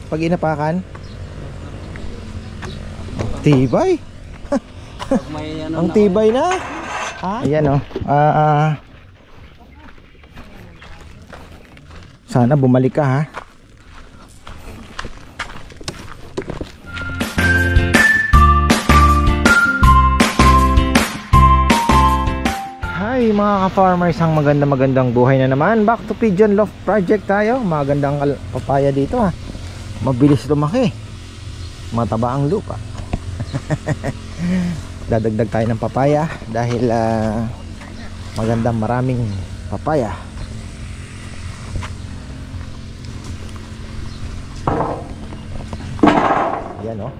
pag inapakan. Tibay. Ang tibay na. Ayan, oh. Sana bumalik ka, ha. Hi mga ka-farmers, ang magandang buhay na naman. Back to Pigeon Loft Project tayo. Magandang papaya dito, ha. Mabilis lumaki. Mataba ang lupa. Dadagdag tayo ng papaya dahil magandang maraming papaya. Yan, oh.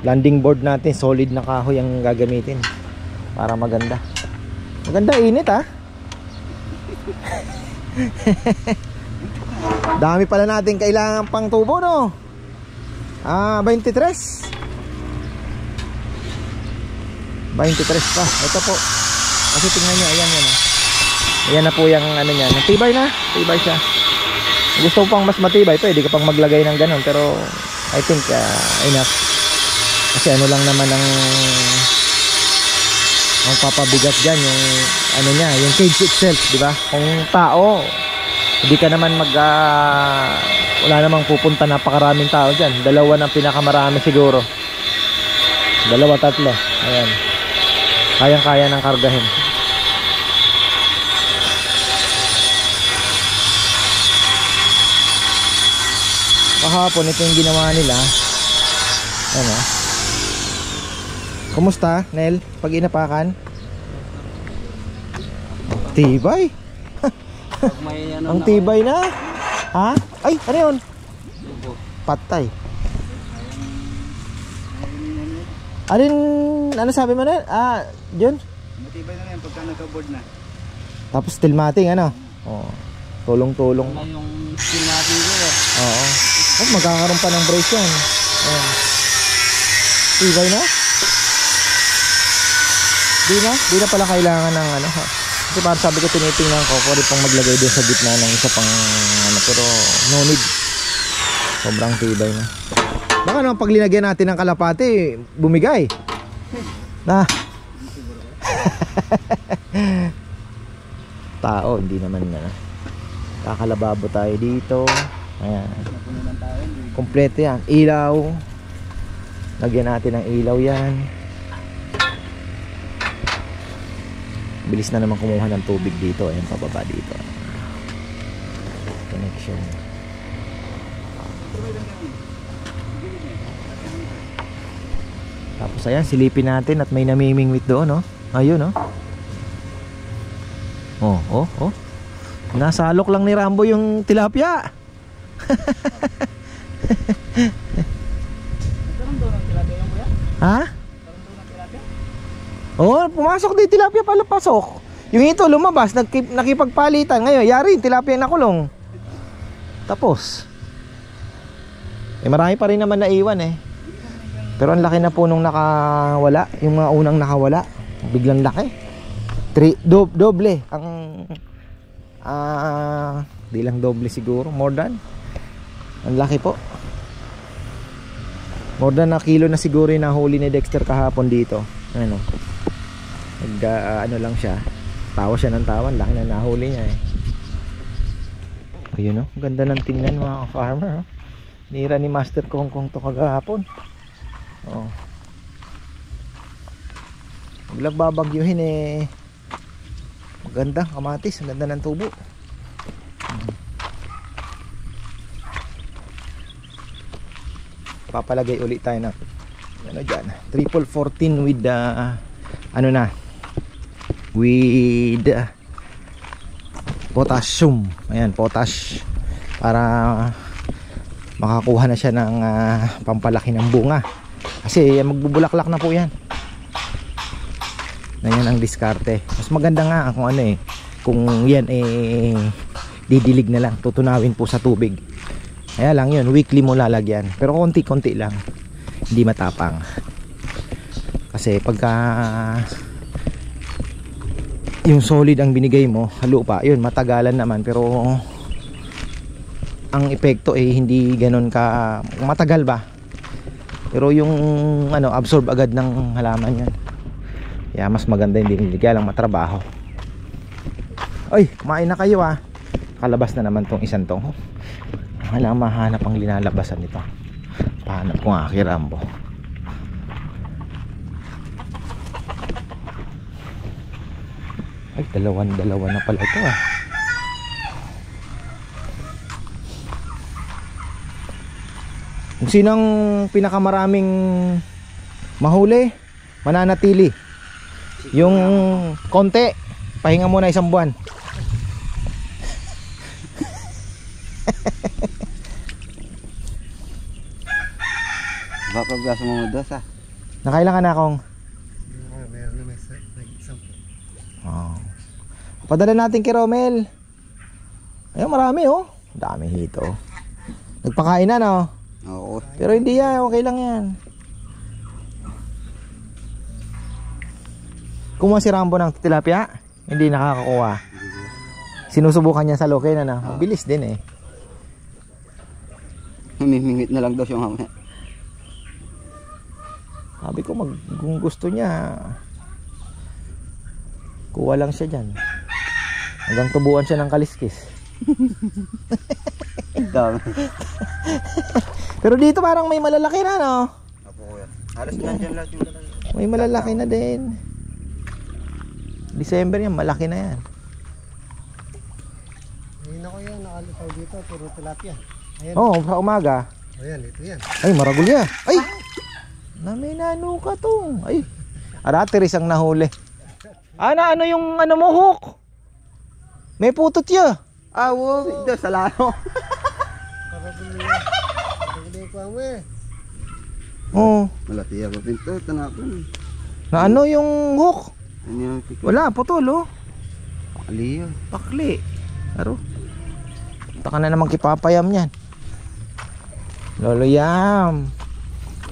Landing board natin, solid na kahoy ang gagamitin para maganda. Maganda init, ha. Dami pala natin kailangan pang tubo, no? 23 pa. Ito po. Kasi tingnan nyo, ayan yan, ayan na po yung ano niya. Tibay na, tibay siya. Gusto ko pang mas matibay, pwede ka pang maglagay ng ganun, pero I think enough. Kasi ano lang naman ang papabigat dyan, yung ano niya, yung cage itself, di ba? Kung tao, hindi ka naman wala namang pupunta, napakaraming tao dyan. Dalawa ng pinakamarami siguro. 2, 3. Ayan. Kayang-kaya ng kargahin. Kahapon ito yung ginawa nila. Ano? Kumusta, Nel? Pag inapakan? Tibay. Ang tibay na. Ha? Ay, ano yun? Patay. Ano sabi mo na? John? Matibay na yan pagka nagka-board na. Tapos steel matting, ano? Oo. Tulong-tulong. Yung steel matting ko, Oo. Oh, magkakaroon pa ng brace yan. Ayan. Tibay na? Di na pala kailangan ng ano, ha? Kasi parang sabi ko, tinitingnan ko pwede pang maglagay din sa gitna ng isa pang ano, pero no need. Sobrang tibay na. Baka naman pag linagyan natin ng kalapate, bumigay. Na. Tao, hindi naman na. Kakalababo tayo dito. Ayan. Kompleto yan. Ilaw. Lagyan natin ng ilaw yan. Bilis na naman kumuha ng tubig dito. Ayan, pababa dito. Connection. Tapos ayan, silipin natin at may namimingwit doon, no? Ayun, no? Oh. Nasalok lang ni Rambo yung tilapia. Ha? Oh, pumasok din tilapia pala, pasok. Yung ito lumabas, nakipagpalitan. Ngayon, yari, tilapia nakulong. Tapos. Marami pa rin naman naiwan, eh. Pero ang laki na po nung nakawala. Yung mga unang nakawala, biglang laki. Doble. Di lang doble siguro, more than. Ang laki po. More than na kilo na siguro yung nahuli ni Dexter kahapon dito. Ano? Ano lang siya. Tawa siya ng tawa. Laki na nahuli niya, eh. Ayun, no? Ganda ng tingnan, mga farmer, oh. Nira ni Master Kong to kagahapon. Oh. Biglang babagyuhin, eh. Maganda, kamatis. Ang ganda ng tubo. Papalagay ulit tayo na ano dyan, triple 14 with ano na, with potassium. Ayan, potash, para makakuha na siya ng pampalaki ng bunga, kasi magbubulaklak na po yan. Yan ang diskarte. Mas maganda nga kung ano, eh, kung yan didilig na lang, tutunawin po sa tubig. Kaya lang yun, weekly mo lalagyan, pero konti-konti lang, hindi matapang. Kasi pagka yung solid ang binigay mo, lupa, yun, matagalan naman. Pero ang epekto eh hindi ganoon ka matagal ba. Pero yung ano, absorb agad ng halaman yan. Kaya mas maganda hindi kaya lang matrabaho. Ay, kumain na kayo ah. Kalabas na naman tong isang tong. Wala mahanap ang linalabasan nito. Pahanap ko nga kay Rambo. Ay, dalawa na pala ito ah. Kung sinong pinakamaraming mahuli, mananatili. Yung konti, pahinga muna isang buwan. Baka gasa mo dos ah. Nakailan ka na akong? Meron na may isang. Oh. Padala natin kay Romel. Ayun, marami oh. Dami hito. Nagpakain na no? Oo. Pero hindi yan, okay lang yan. Kumuha si Rambo ng tilapia? Hindi nakakakuha. Sinusubukan niya sa loke na na. Mabilis din eh. Humimingit na lang daw siya mamaya. Sabi ko kung gusto niya, kuha lang siya dyan. Hanggang tubuan siya ng kaliskis. Dami. Pero dito parang may malalaki na no? Apo kuya. Halos nandiyan lahat yung lalaki. May malalaki na din. December yan, malaki na yan. Ayun ako yan, nakalitaw dito, puro tilapia. Ayan. Oo, sa umaga. Ayan, ito yan. Ay, maragulya. Ay! Naminano ka to. Ay, aratiris ang nahuli. Ano yung ano mo, hook? May putot ya. Awo, ito sa laro. Oo. Malati ako pinto, tanapon. Na ano yung hook? Ano yung pikit? Wala, putol oh. Aliyo. Pakli. Aro. Taka na naman kipapayam yan. Lolo Yam.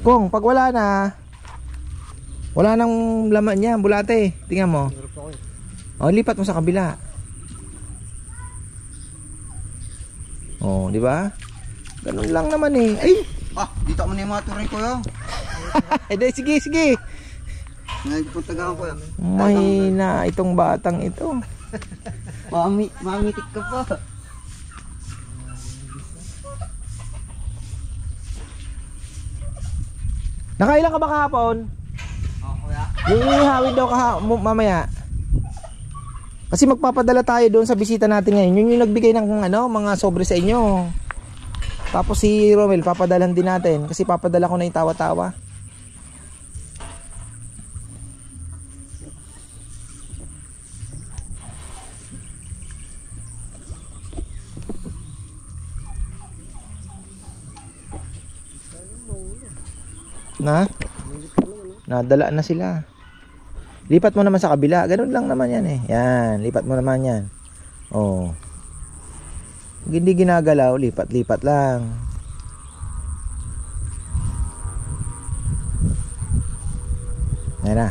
Kung pag wala na, wala nang laman niya, bulate. Tingnan mo. Oh, lipat mo sa kabila. Oh, di ba? Ganun lang naman eh. Ay! Ah, dito mo na yung mga turing ko yun. Sige, sige. Nagpuntagaan ko yan. Mahina itong batang ito. Mamitik ka pa. Nakailan ka ba kahapon? Oo, kuya. Yung ihawid daw mamaya. Kasi magpapadala tayo doon sa bisita natin ngayon. Yun yung nagbigay ng ano, mga sobre sa inyo. Tapos si Romel, papadalan din natin. Kasi papadala ko na yung tawa-tawa. Nadala na sila. Lipat mo naman sa kabila. Ganun lang naman yan eh. Yan, lipat mo naman yan. Oh. Hindi ginagalaw, lipat-lipat lang. Yan na.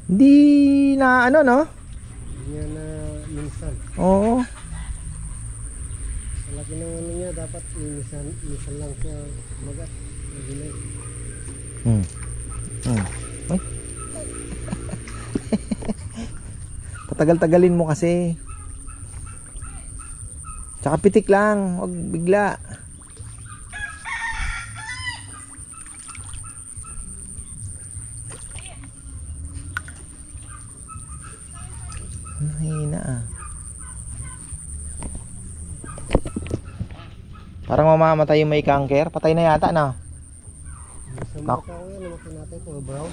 Hindi na ano no? Hindi na minsan. Oo. Malaki ng ano niya, dapat minsan lang siya magat. Ay. Patagal-tagalin mo kasi. Tsaka pitik lang, huwag bigla. Mahina ah. Parang mamamatay yung may cancer. Patay na yata na. Nak. Namatay natin, puro brown.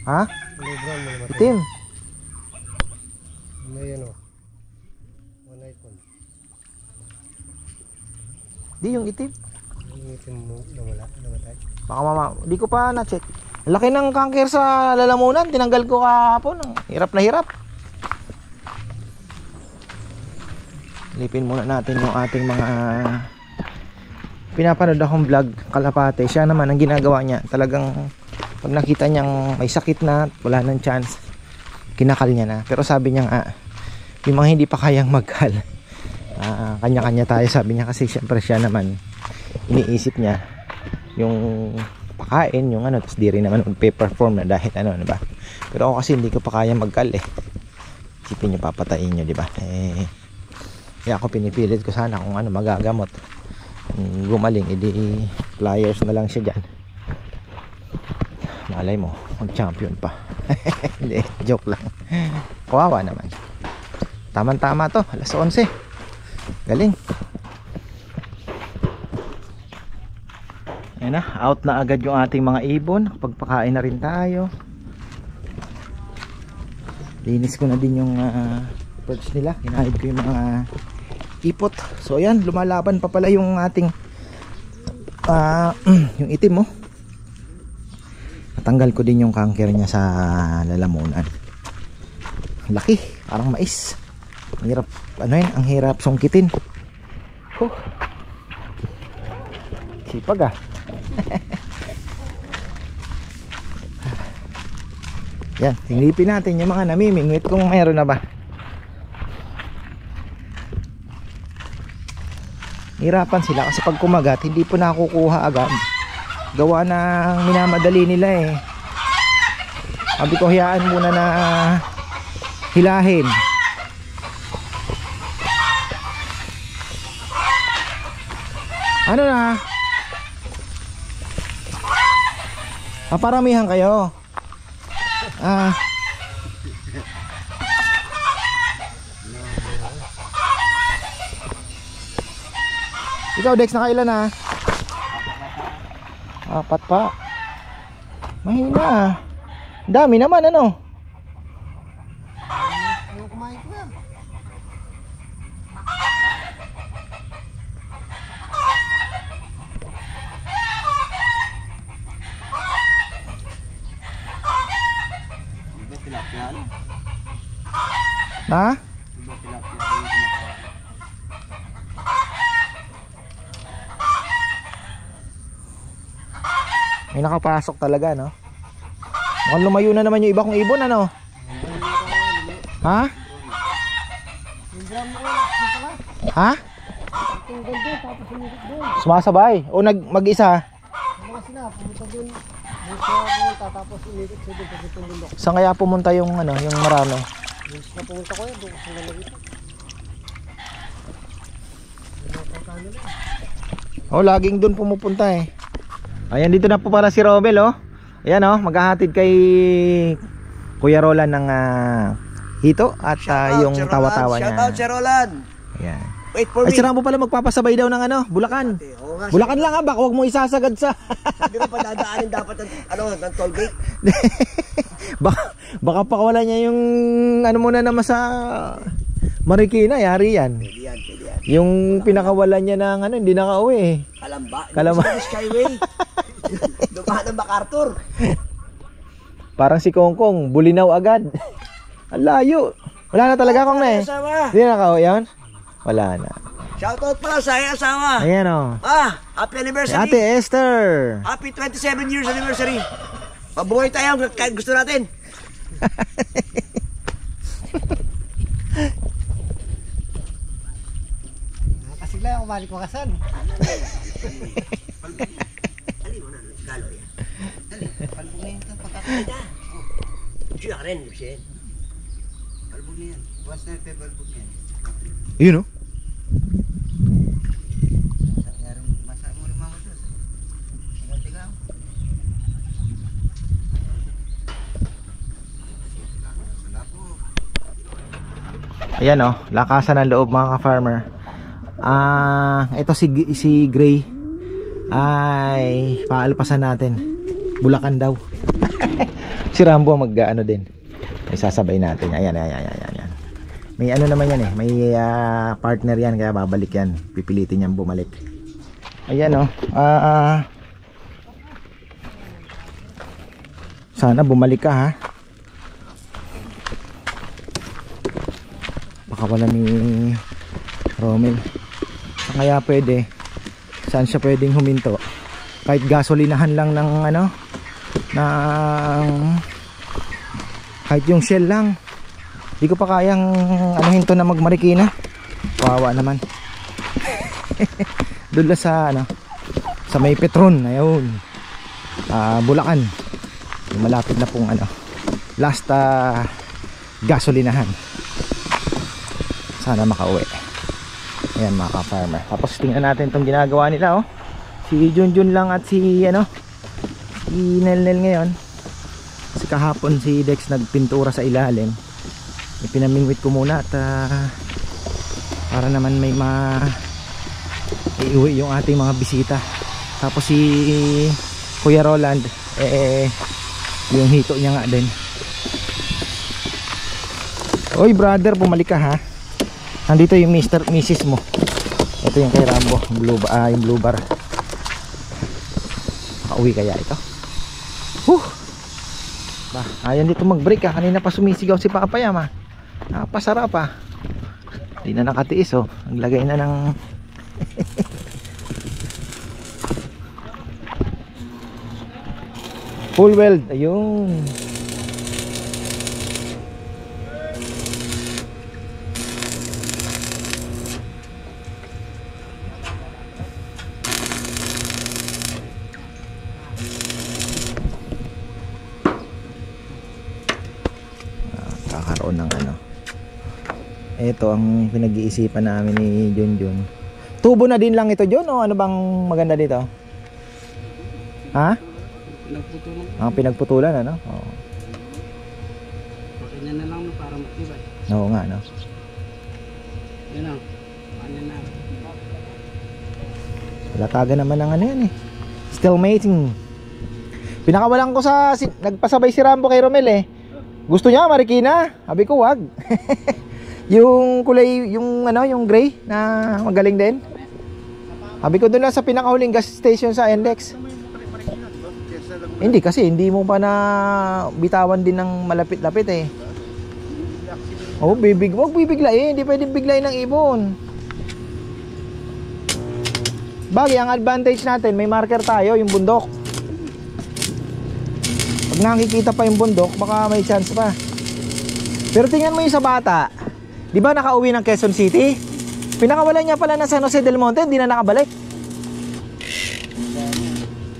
Ha? Puro brown na namatay. Itim. May ano. One icon. Di yung itim. Yung itim mo namatay. Baka di ko pa na-check. Laki ng cancer sa lalamunan. Tinanggal ko kahapon. Hirap na hirap. Lipin muna natin yung ating mga pinapanood akong vlog kalapate. Siya naman ang ginagawa niya, talagang pag nakita niyang may sakit na, wala nang chance, kinakal niya na. Pero sabi niya yung mga hindi pa kayang magkal, kanya-kanya tayo, sabi niya, kasi syempre siya naman iniisip niya yung pakain, yung ano, tapos di rin naman magpe-perform na dahil ano, diba? Pero ako kasi hindi ko pa kaya magkal isipin niyo papatayin niyo, diba? Kaya ako pinipilit ko sana kung ano magagamot, gumaling, edi pliers na lang siya dyan, malay mo mag champion pa. Hindi, joke lang, kawawa naman. Tama to, alas 11, galing. Ayan na, out na agad yung ating mga ibon. Pagpakain na rin tayo. Linis ko na din yung perch nila. Hinahid ko yung mga ipot. So ayan, lumalaban pa pala yung ating yung itim, oh. Natanggal ko din yung kanker niya sa lalamunan. Laki, parang mais. Ang hirap, ano yun, ang hirap sungkitin. Sipag yan, tinipin natin yung mga namimingwit kung mayroon na ba. Hirapan sila kasi pag kumagat hindi po nakukuha agad, gawa ng minamadali nila sabi ko hayaan muna na hilahin. Ano na, paramihan kayo. Ikaw Dex, nakailan na? 4 pa. Mahina. Dami naman, ano? Kumain ko yan. Ha? May nakapasok talaga, no? Mukhang lumayo na naman yung iba kong ibon, ano? Ha? Ha? Sumasabay? O mag-isa? Tapos umiikot siya doon sa bundok. Saan kaya pumunta yung ano, yung marami? Napunta ko yan doon sa lalagita. Oh, laging doon pumupunta Ayan, dito na po para si Romel, oh. Ayan, oh, maghahatid kay Kuya Roland ng hito at yung tawa-tawa niya. Shout out Sir Roland. Ayan. Wait for me. Ay, si Rambo pala magpapasabay daw ng ano, Bulacan. Bulacan lang baka huwag mo isasagad sa Hindi mo padadaanin dapat ng toll gate. baka pakawalan niya yung ano muna naman sa Marikina, yari yan. Pwede yan. Yung pinakawalan niya ng ano, hindi nakauwi Kalamba. Skyway. Dumaan ng MacArthur. Parang si Kongkong, bulinaw agad. Ang layo. Wala na talaga kong na Hindi na nakauwi yan? Wala na. Shoutout pala sa aking asawa. Ayan, oh. Happy anniversary. Ate Esther. Happy 27 years anniversary. Mabuhay tayo kahit gusto natin. Kasi lang, umalik makasan. Alin mo na, galo yan. Palbog na yun ito, pagkakaita. Siya ka rin, Lipsin. Palbog na yan. Buwas na ito, palbog na yan. Yun, oh. Ayan, oh, lakasan ng loob mga ka-farmer. Ito si Gray ay paalpasan natin. Bulacan daw. Si Rambo mag-ano din. May sasabay natin. Ayan. May ano naman yan may partner yan kaya babalik yan. Pipilitin niyang bumalik. Ayan, oh. Sana bumalik ka, ha. Baka wala ni Romel. Kaya pwede saan siya pwedeng huminto. Kahit gasolinahan lang ng ano, ng kahit yung Shell lang. Di ko pa kayang anuhin to na magmarikina. Kawawa naman. Doon lang sa ano, sa may Petron, ayun. Bulacan. Yung malapit na pong ano, last gasolinahan. Sana makauwi. Ayan mga ka-farmer. Tapos tingnan natin itong ginagawa nila, oh. Si Junjun lang at si ano, si Nelnel ngayon. Kasi kahapon si Dex nagpintura sa ilalim. Ipinamingwit ko muna at para naman may iuwi yung ating mga bisita. Tapos si Kuya Roland yung hito niya nga din. Oy brother, bumalik ka ha. Nandito yung Mrs. mo. Ito yung kay Rambo, yung blue bar. Makauwi kaya ito? Bah, ayan dito mag-break ha. Kanina pa sumisigaw si Papayam ha. Napasarap ha. Hindi na nakatiis oh. Naglagay na ng full weld. Ayun. Kakaroon ng ano. Ito ang pinag-iisipan namin ni Junjun. Tubo na din lang ito, Jun, o ano bang maganda dito? Ha? Pinagputulan. Ang pinagputulan, ano? Oo. Pakanya na lang para matibay. Oo nga, no? Yan lang. Pakanya na. Lataga naman ng ano yan eh. Still mating. Pinakawalan ko sa nagpasabay si Rambo kay Romel eh. Gusto niya marikina. Sabi ko wag. Yung kulay, yung ano, yung gray na magaling din. Sabi ko doon lang sa pinakahuling gas station sa Index. Hindi kasi hindi mo pa na bitawan din ng malapit-lapit eh. Oh, wag bibiglayin, hindi pwedeng biglayin ng ibon. Bagay, ang advantage natin, may marker tayo, yung bundok. Pag nakikita pa yung bundok, baka may chance pa. Pero tingnan mo yung sa bata. Di ba nakauwi ng Quezon City? Pinakawalan niya pala na San Jose del Monte, hindi na nakabalik.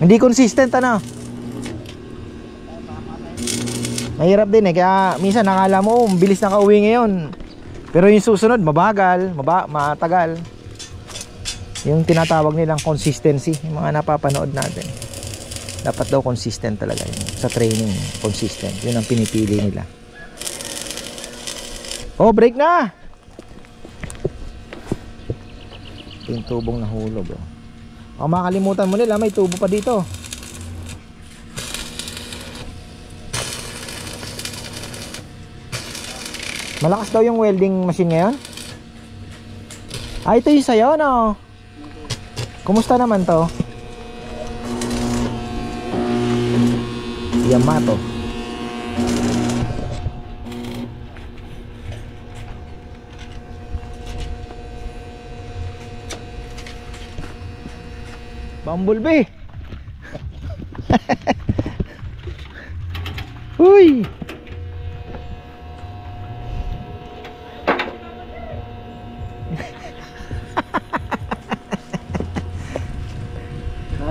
Hindi consistent ano. Mahirap din eh, kaya minsan nakala mo, bilis nakauwi ngayon. Pero yung susunod, mabagal, matagal. Yung tinatawag nilang consistency, yung mga napapanood natin. Dapat daw consistent talaga yun. Sa training, consistent. Yun ang pinipili nila. Oh, break na! Ito yung tubong nahulog. Oh, makalimutan mo nila, may tubo pa dito. Malakas daw yung welding machine ngayon. Ito yung sayo, no? Kumusta naman to? Yamato. Bumblebee. Uy.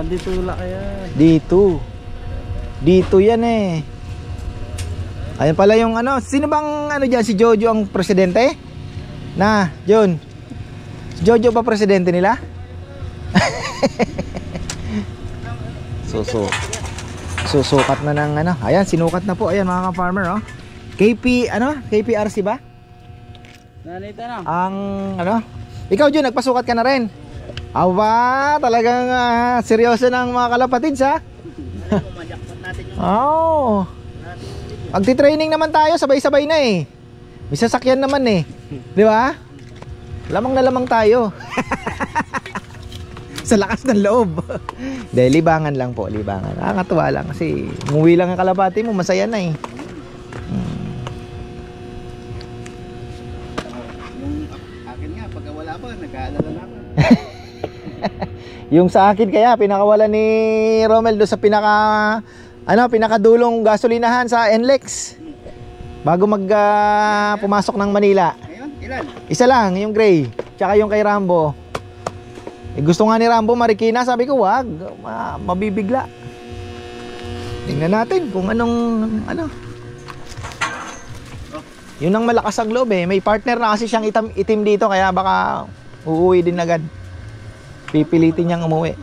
Dito wala kaya. Dito yan eh. Ayun pala yung ano. Sino bang ano dyan? Si Jojo ang presidente? Na, John. Si Jojo ba presidente nila? Susukat na ng ano. Ayan, sinukat na po. Ayan mga ka-farmer oh. KPRC ba? Nanita na. Ang ano? Ikaw John, nagpasukat ka na rin. Aba, talagang seryoso ng mga kalapatids ha. Oo. Magti-training naman tayo, sabay-sabay na eh. May sasakyan naman eh. Di ba? Lamang na lamang tayo. Sa lakas ng loob. Dahil libangan lang po, libangan. Nakakatuwa lang kasi umuwi lang ang kalapati mo, masaya na eh. Yung akin nga, pagka wala pa, nag-aalala na ako. Yung sa akin kaya pinakawala ni Romel doon sa pinakadulong gasolinahan sa NLEX. Bago pumasok ng Manila. Ngayon, ilan? Isa lang, yung gray. Tsaka yung kay Rambo. Gusto nga ni Rambo Marikina, sabi ko wag, mabibigla. Tingnan natin kung ano. Yun ang malakas ang loob eh. May partner na kasi siyang itim dito, kaya baka uuwi din agad. Pipilitin niyang umuwi.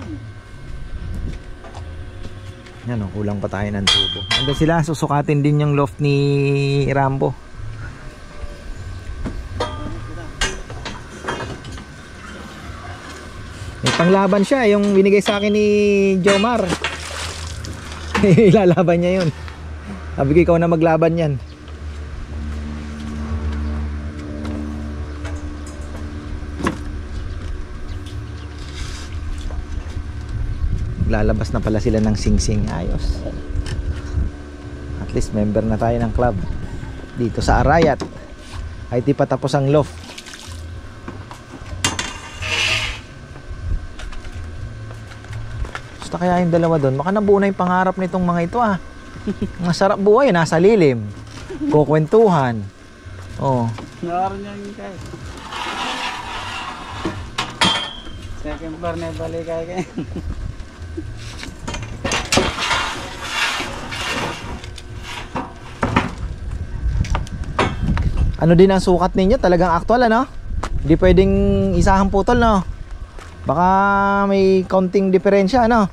Yan o, kulang pa tayo ng tubo. Hanggang sila, susukatin din yung loft ni Rambo. May panglaban siya, yung binigay sa akin ni Jomar. Ilalaban niya yun. Sabi ko, ikaw na maglaban yan. Lalabas na pala sila ng singsing. Ayos. At least member na tayo ng club dito sa Arayat. Ay di pa tapos ang loft. Gusto kaya yung dalawa doon, baka nabuo na yung pangarap nitong mga ito ah. Masarap buhay, nasa lilim, kukwentuhan. Oh. Naroon niya yung kay. Second floor na balik kay. Ano din ang sukat ninyo? Talagang actual ano? Hindi pwedeng isahang putol no? Baka may counting diferensya ano?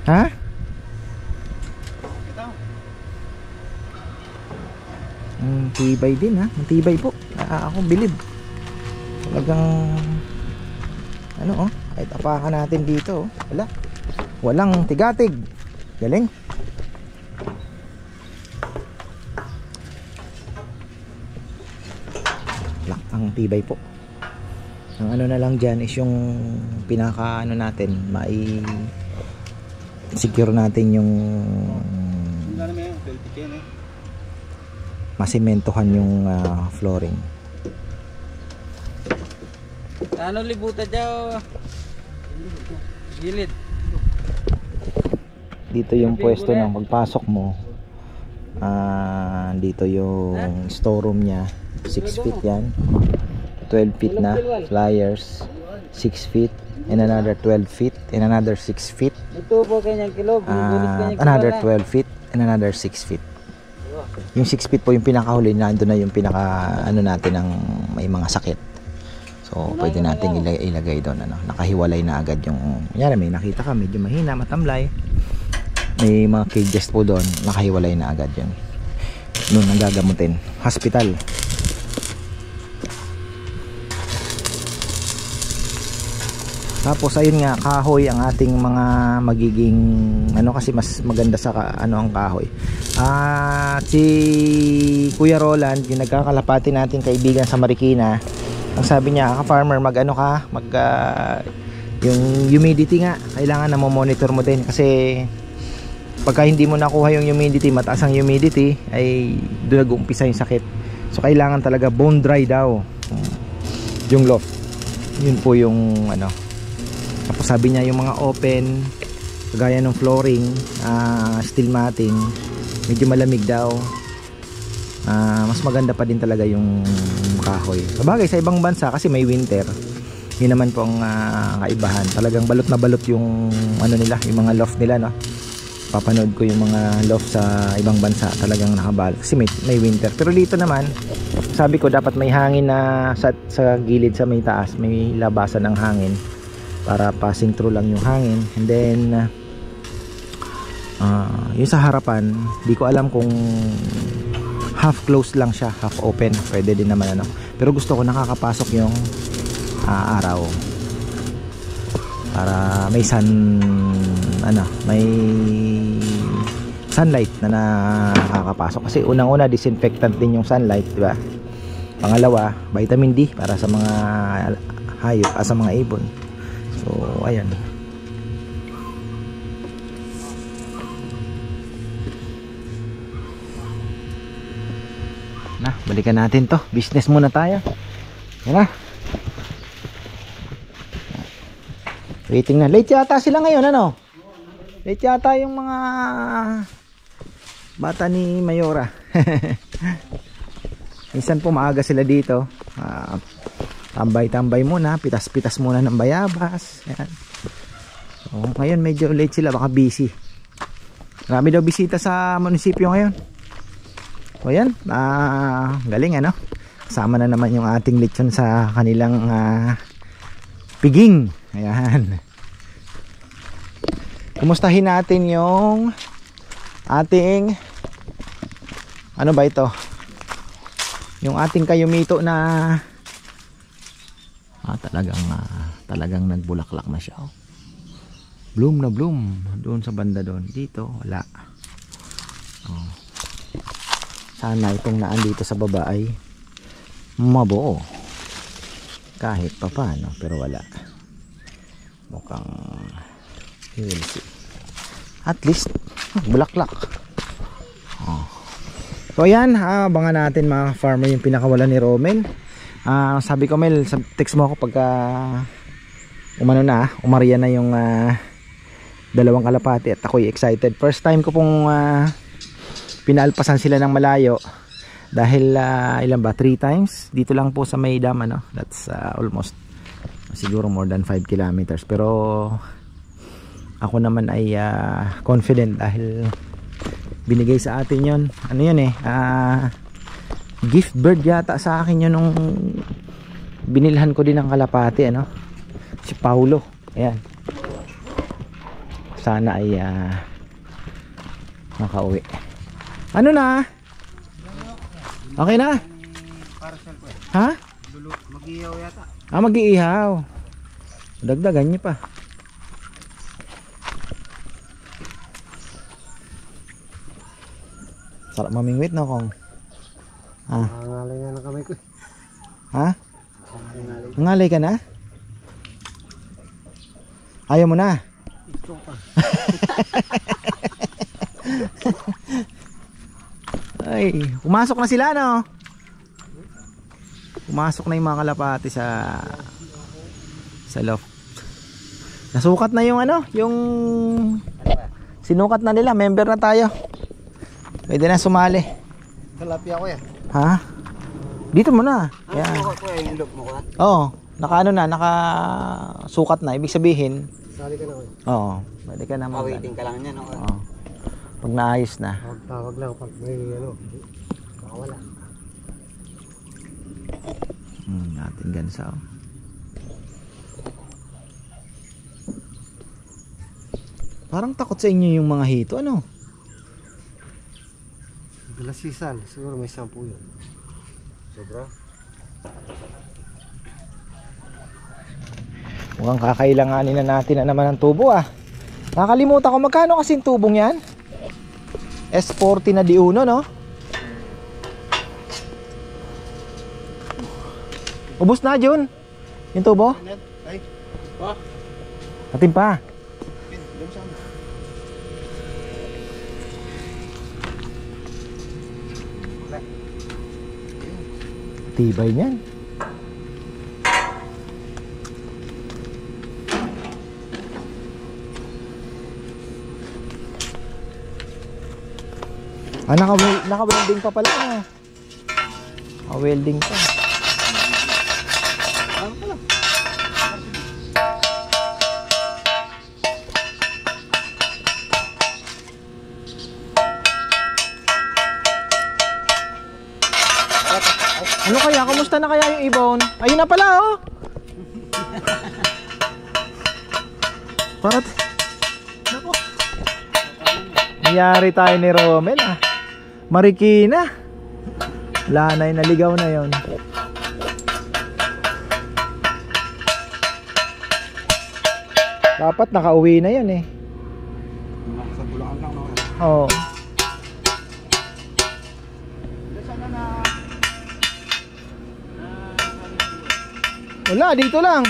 Ha? Tibay din ha? Tibay po. Ako bilib. Talagang ano oh? Ay tapakan natin dito oh. Wala. Walang tigatig. Galing. Ang tibay po. Ang ano na lang dyan is yung pinaka ano natin, secure natin yung masimentohan yung flooring. Ano libutan dyan? Gilid. Dito yung pwesto ng pagpasok mo. Dito yung storeroom niya. 6 feet yan, 12 feet na flyers, 6 feet and another 12 feet and another 6 feet, another 12 feet and another 6 feet. Yung 6 feet po yung pinakahuli, nandun na yung pinaka ano natin ng may mga sakit, so pwede natin ilagay doon ano, nakahiwalay na agad yung yan, may nakita ka medyo mahina, matamlay, may mga cages po doon, nakahiwalay na agad yun. Noon ang gagamutin, hospital. Tapos ayun nga, kahoy ang ating mga magiging ano, kasi mas maganda sa ano ang kahoy. Si Kuya Roland, yung nagkakalapati natin kaibigan sa Marikina, ang sabi niya, farmer, mag-ano ka, yung humidity nga, kailangan na mo-monitor mo din kasi pagka hindi mo nakuha yung humidity, mataas ang humidity, ay doon nag-uumpisa yung sakit. So kailangan talaga bone dry daw yung loft. Yun po yung ano. Tapos sabi niya yung mga open, kagaya ng flooring, steel matting, medyo malamig daw. Mas maganda pa din talaga yung kahoy. Sabagay sa ibang bansa kasi may winter, yun naman po ang kaibahan. Talagang balot na balot yung ano nila, yung mga loft nila no. Papanood ko yung mga loft sa ibang bansa, talagang nakabalot kasi may winter. Pero dito naman, sabi ko dapat may hangin na sa gilid, sa may taas, may labasan ng hangin para passing through lang yung hangin. And then yung sa harapan, di ko alam kung half closed lang siya, half open, pwede din naman ano. Pero gusto ko nakakapasok yung araw para may may sunlight na nakakapasok. Kasi unang-una disinfectant din yung sunlight, di ba? Pangalawa, vitamin D para sa mga hayop, sa mga ibon. So, ayan. Na, balikan natin to. Business muna tayo. Yan na. Waiting na. Late yata sila ngayon, ano? Late yata yung mga bata ni Mayora. Minsan po maaga sila dito. Tambay-tambay muna, pitas-pitas muna ng bayabas. Ayan. So, ngayon medyo late sila, baka busy. Marami daw bisita sa munisipyo ngayon. O yan, galing ano. Kasama na naman yung ating lechon sa kanilang piging. Ayan. Kumustahin natin yung ating ano ba ito? Yung ating kayumito na talagang nagbulaklak na siya. Oh. Bloom na bloom doon sa banda doon. Dito wala. Oh. Sana itong naan dito sa baba ay mabuo. Kahit pa paano, pero wala. Mukhang we'll see. At least bulaklak. Oh. So ayan, abangan natin mga farmer yung pinakawalan ni Romel. Sabi ko, Mel, text mo ako pagka umariya na yung dalawang kalapati at ako'y excited. First time ko pong pinaalpasan sila ng malayo dahil ilan ba, 3 times dito lang po sa may dam, ano? That's almost siguro more than 5 kilometers, pero ako naman ay confident dahil binigay sa atin yon, ano yun gift bird yata sa akin yun nung binilhan ko din ng kalapati, ano, si Paulo. Ayan, sana ay makauwi. Ano na? Okay na? Ha? Mag-ihaw yata. Mag-iihaw. Dagdagan niyo pa. Sarap mamingwit na kong. Nangalay nga na kamay ko. Ha? Nangalay ka na? Ayaw mo na? Ito pa. Ay, pumasok na sila, no? Pumasok na yung mga kalapati sa loft. Nasukat na yung ano, yung sinukat na nila, member na tayo. Pwede na sumali. Talapia ko yan. Ha? Dito mo na. Yan. Yung look mo ko. Oo, naka nakasukat na, ibig sabihin. Sali ka na ko. Oo, pwede ka na Waiting ka lang niyan, okay. Oo. Pag naayos na. Tawag lang pag may makawala. Natin gansa. Parang takot sa inyo yung mga hito, ano? Galasisan, siguro may 10 yun. Sobra. Mukhang kakailanganin na natin na naman ang tubo, Nakalimutan ko, magkano kasing tubong yan? S40 na diuno, no? Ubus na, Jun. Yung tubo? Ay, Atin pa. Tibay niyan. Naka-welding pa pala, Naka-welding pa. Ano kaya? Kumusta na kaya yung ibon? Ayun na pala, Parat. Nako. Nangyari tayo ni Romel, Marikina. Lanay, naligaw na yon. Dapat nakauwi na yan, Sa Bulacan lang, no? Oo. Wala, dito lang.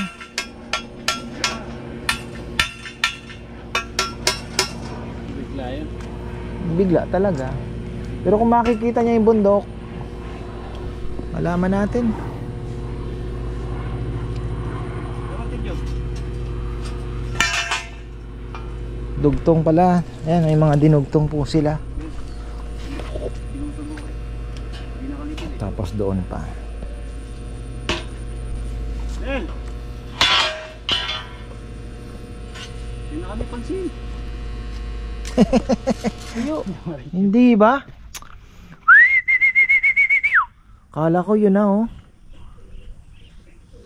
bigla yun. Bigla talaga. Pero kung makikita niya yung bundok, malaman natin. Dugtong pala. Ayan, may mga dinugtong po sila. Tapos doon pa. Ben! Hindi na kami pansin. Hindi ba? Kala ko yun na oh.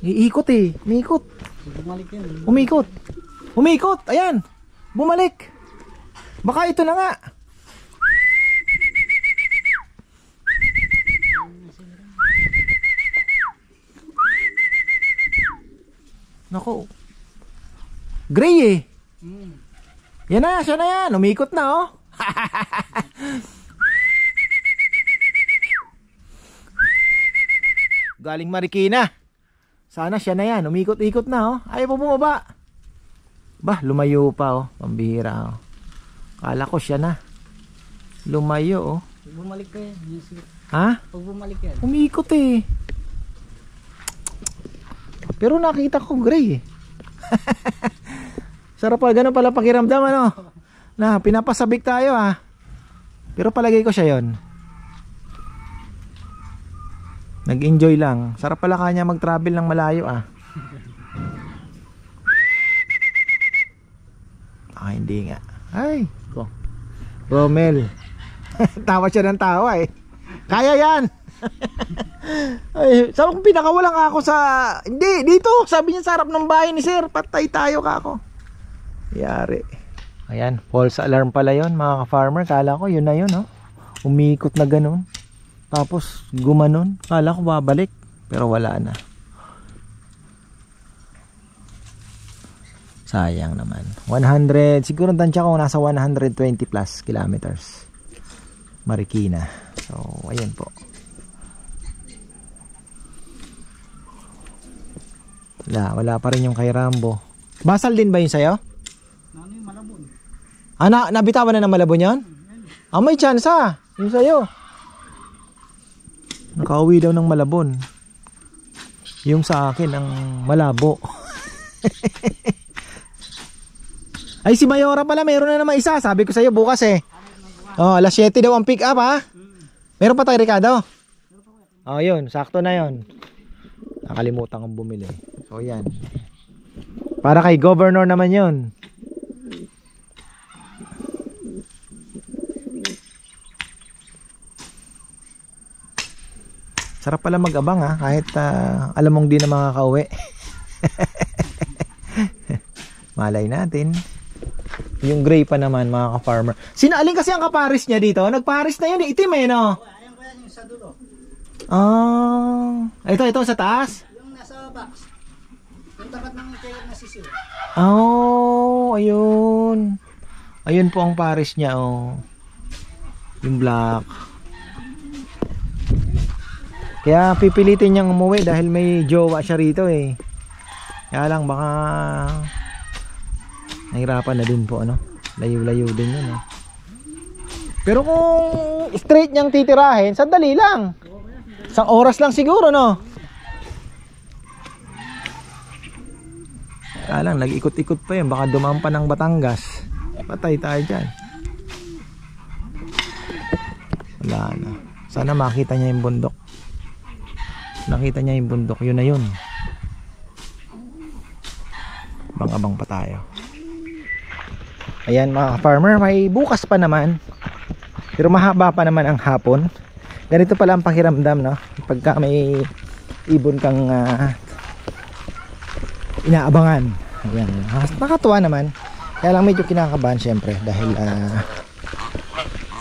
Iikot eh. Umiikot. Bumalik yan. Umikot. Umikot. Ayan. Bumalik. Baka ito na nga. Nako. Gray eh. Yan na, siya na yan. Umikot na oh. Galing Marikina. Sana siya na yan. Umikot-ikot na oh. Ayaw pa bumaba. Bah, lumayo pa oh. Pambihira oh. Kala ko siya na. Lumayo oh. Pag bumalik ka yan. Ha? Pag bumalik yan. Umikot eh. Pero nakita ko gray eh. Sarap pa, ganun pala pakiramdam ano. Na, pinapasabik tayo ah. Pero palagay ko siya yon. Nag-enjoy lang. Sarap pala kanya mag-travel ng malayo ah. Ah, hindi nga. Ay, ko. Romel. Tawa siya ng tawa eh. Kaya yan. Ay, sabi kong pinakawalang ako sa... Hindi, dito. Sabi niya sa harap ng bahay ni sir. Patay tayo ka ako. Yari. Ayan, false alarm pala yon mga ka-farmer. Kala ko yun na yun oh. Umikot na ganun. Tapos gumanon. Kala ko babalik. Pero wala na. Sayang naman. 100. Siguro tansya ko nasa 120 plus kilometers. Marikina. So, ayan po. Wala pa rin yung kay Rambo. Basal din ba yun sa'yo? Ano yung Malabon? Ah, nabitawan na ng Malabon yun? Ah, may chance ah. Yung sa'yo. Nakauwi daw ng Malabon. Yung sa akin ang Malabo. Ay, si Mayora pala, meron na naman isa. Sabi ko sa'yo bukas eh. Oh, alas 7 daw ang pick up ha. Meron pa tayo, Ricardo? Oh, yun. Sakto na yun. Nakalimutan kong bumili. So, yan. Para kay governor naman yun. Sarap pala mag-abang ha. Kahit alam mong di na makakauwi. Malay natin. Yung gray pa naman mga ka-farmer. Sinaaling kasi ang kaparis niya dito. Nagparis na yun. Itim eh no? Ayan ko yan yung sa dulo. Ito sa taas? Yung nasa box. Yung tapat ng ticket na sisiw. Ayun. Ayun po ang paris niya oh. Yung black. Kaya pipilitin niyang umuwi dahil may jowa siya rito eh. Kaya lang baka nahirapan na din po ano. Layo-layo din yun eh. Pero kung straight niyang titirahin, sandali lang. Isang oras lang siguro no. Kaya lang nag-ikot-ikot pa yun. Baka dumaan pa ng Batangas. Patay tayo dyan. Wala na. Sana makita niya yung bundok. Nakita niya yung bundok. Yun na yun. Abang-abang pa tayo. Ayan mga farmer, may bukas pa naman. Pero mahaba pa naman ang hapon. Ganito pala ang pakiramdam no. Pagka may ibon kang inaabangan. Ayan. Nakatuwa naman. Kaya lang medyo kinakabahan syempre. Dahil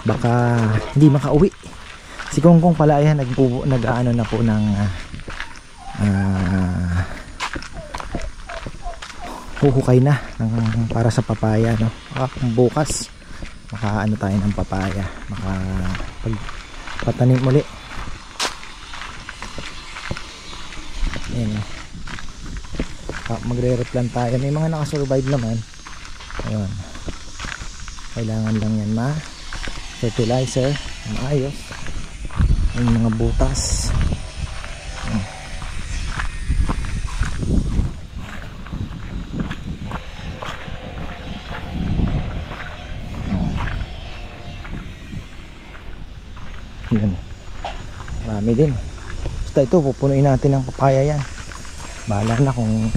baka hindi makauwi. Si Kongkong pala ayan nag-aano na po ng huhukay na para sa papaya no. Bukas makaano tayo ng papaya, patanim muli. Ayan magre-replant tayo, may mga nakasurvive naman. Ayun, kailangan lang yan fertilizer maayos. Yung mga butas. Yan. Marami din. Basta ito, pupunuin natin ng papaya yan. Bahala na kung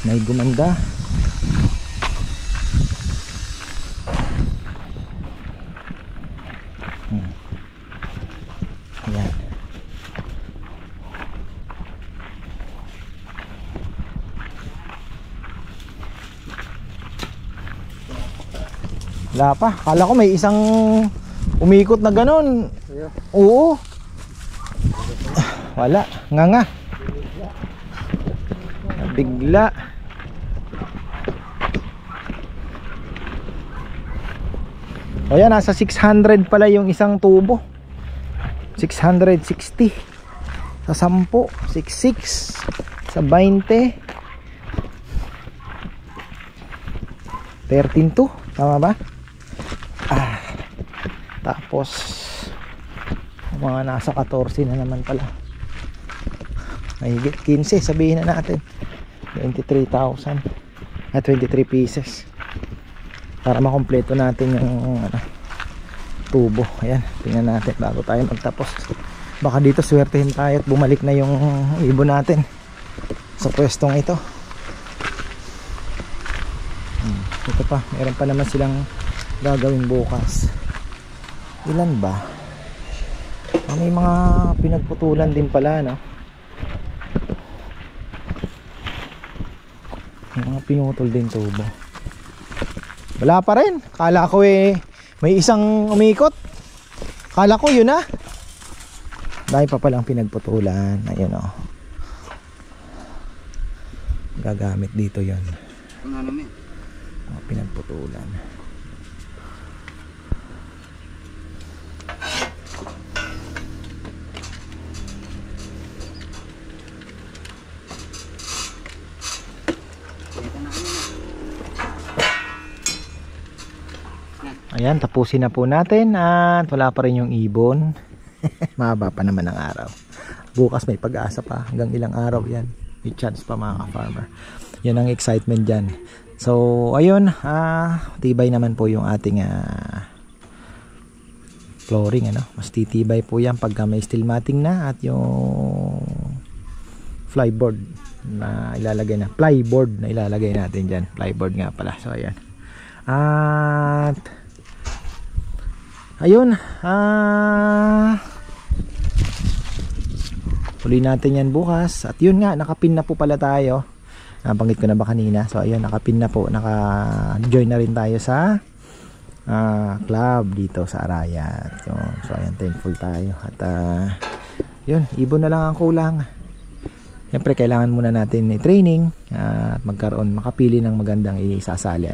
may gumanda. Yan. Wala pa. Kala ko may isang umikot na ganun. Oo. Wala. Nga. Bigla. O yan, nasa 600 pala yung isang tubo. 660 sa 10, 66 sa 20, 13 tama ba? Tapos mga nasa 14 na naman pala, mahigit 15 sabihin na natin, 23,000 at 23 pieces para makompleto natin yung tubo. Ayan, tingnan natin bago tayo magtapos. Baka dito swertehin tayo at bumalik na yung ibon natin sa pwestong ito. Ito pa, meron pa naman silang gagawin bukas. Ilan ba? May mga pinagputulan din pala, no? May mga pinutol din tubo. Wala pa rin. Kala ko may isang umikot. Kala ko yun na. Dahil pa palang pinagputulan. Ayun o. Gagamit dito yun. Mga pinagputulan. Ayan, tapusin na po natin at wala pa rin yung ibon. Mahaba pa naman ang araw. Bukas may pag-asa pa. Hanggang ilang araw yan. May chance pa mga ka-farmer. Yan ang excitement dyan. So, ayun. Tibay naman po yung ating flooring. Mas titibay po yan pagka may steel matting na at yung flyboard na ilalagay na. Plyboard na ilalagay natin dyan. Plyboard nga pala. So, ayan. At ayun, huli natin yan bukas. At yun nga, nakapin na po pala tayo. Nabanggit ko na ba kanina? So ayun, nakapin na po. Naka-join na rin tayo sa club dito sa Arayat. So ayun, thankful tayo. At yun, ibon na lang ang kulang. Siyempre kailangan muna natin i-training at makapili ng magandang isasali.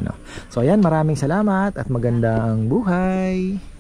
So ayan, maraming salamat at magandang buhay.